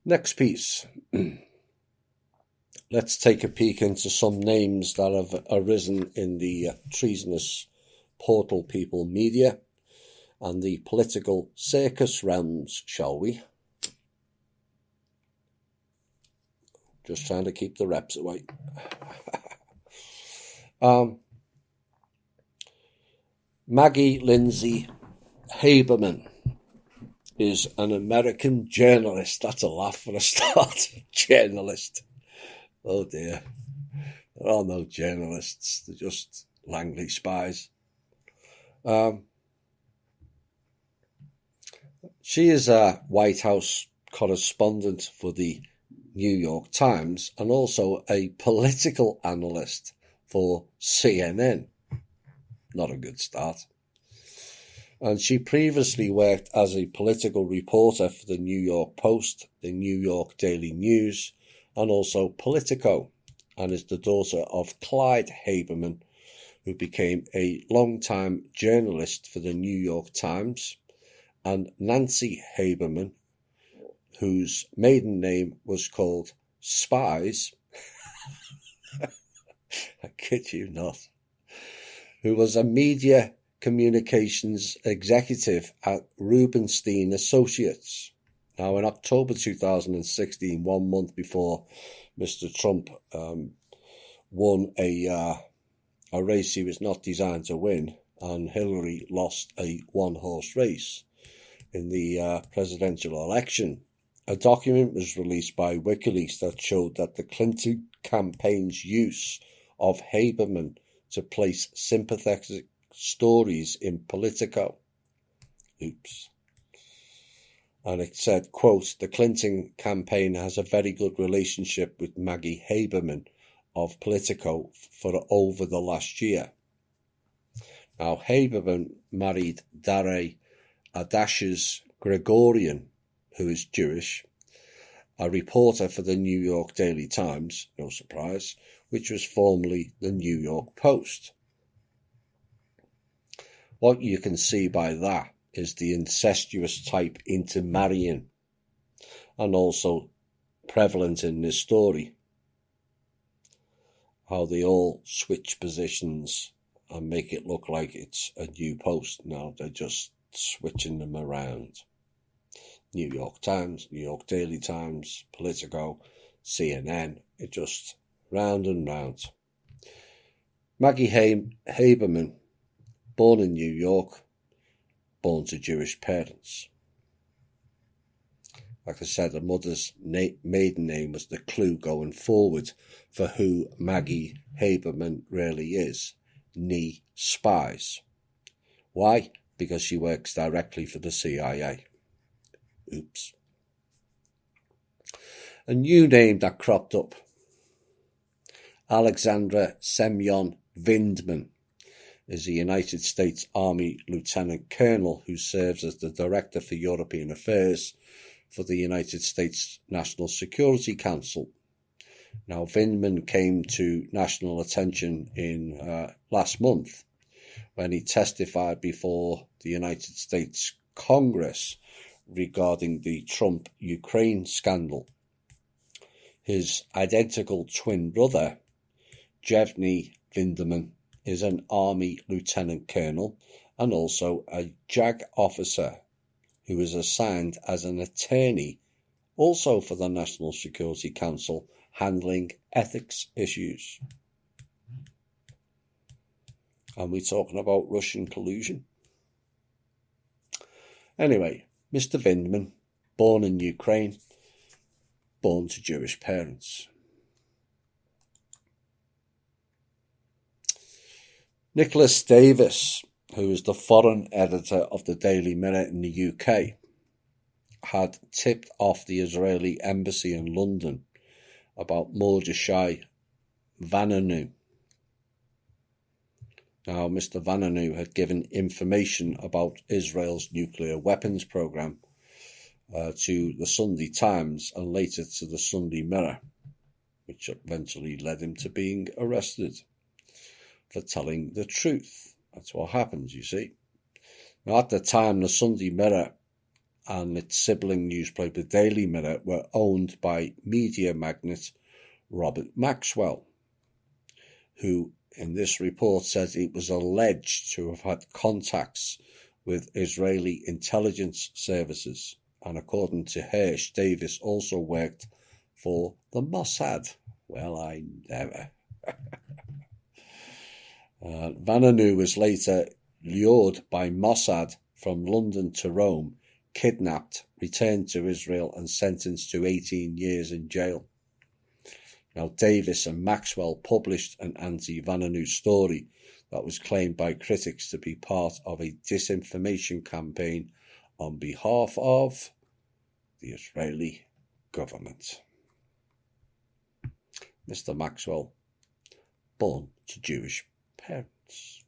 Next piece. Let's take a peek into some names that have arisen in the treasonous portal people media and the political circus realms, shall we? Just trying to keep the reps away. Maggie Lindsay Haberman is an American journalist. That's a laugh for a start. Journalist. Oh dear. There are no journalists. They're just Langley spies. She is a White House correspondent for the New York Times and also a political analyst for CNN. Not a good start. And she previously worked as a political reporter for the New York Post, the New York Daily News, and also Politico, and is the daughter of Clyde Haberman, who became a long-time journalist for the New York Times, and Nancy Haberman, whose maiden name was called Spies, I kid you not, who was a media communications executive at Rubenstein Associates. Now, in October 2016, 1 month before Mr. Trump won a race he was not designed to win, and Hillary lost a one-horse race in the presidential election, a document was released by WikiLeaks that showed that the Clinton campaign's use of Haberman to place sympathetic stories in Politico. Oops. And it said, quote, the Clinton campaign has a very good relationship with Maggie Haberman of Politico for over the last year. Now, Haberman married Dare Adash's Gregorian, who is Jewish, a reporter for the New York Daily Times, no surprise, which was formerly the New York Post. What you can see by that is the incestuous type intermarrying, and also prevalent in this story, how they all switch positions and make it look like it's a new post. Now they're just switching them around. New York Times, New York Daily Times, Politico, CNN, it just round and round. Maggie Haberman, born in New York, born to Jewish parents. Like I said, her mother's maiden name was the clue going forward for who Maggie Haberman really is. Nee Spies. Why? Because she works directly for the CIA. Oops. A new name that cropped up. Alexandra Semyon Vindman is a United States Army Lieutenant Colonel who serves as the Director for European Affairs for the United States National Security Council. Now, Vindman came to national attention in last month when he testified before the United States Congress regarding the Trump-Ukraine scandal. His identical twin brother, Jevgeny Vindman, is an Army Lieutenant Colonel and also a JAG officer who is assigned as an attorney also for the National Security Council handling ethics issues. And we're talking about Russian collusion. Anyway, Mr. Vindman, born in Ukraine, born to Jewish parents. Nicholas Davis, who is the foreign editor of the Daily Mirror in the UK, had tipped off the Israeli embassy in London about Mordechai Vanunu. Now, Mr. Vanunu had given information about Israel's nuclear weapons program to the Sunday Times and later to the Sunday Mirror, which eventually led him to being arrested for telling the truth. That's what happens, you see. Now, at the time, the Sunday Mirror and its sibling newspaper Daily Mirror were owned by media magnate Robert Maxwell, who in this report says it was alleged to have had contacts with Israeli intelligence services, and according to Hirsch, Davis also worked for the Mossad. Well, I never. Vanunu was later lured by Mossad from London to Rome, kidnapped, returned to Israel and sentenced to 18 years in jail. Now, Davis and Maxwell published an anti-Vanunu story that was claimed by critics to be part of a disinformation campaign on behalf of the Israeli government. Mr. Maxwell, born to Jewish parents.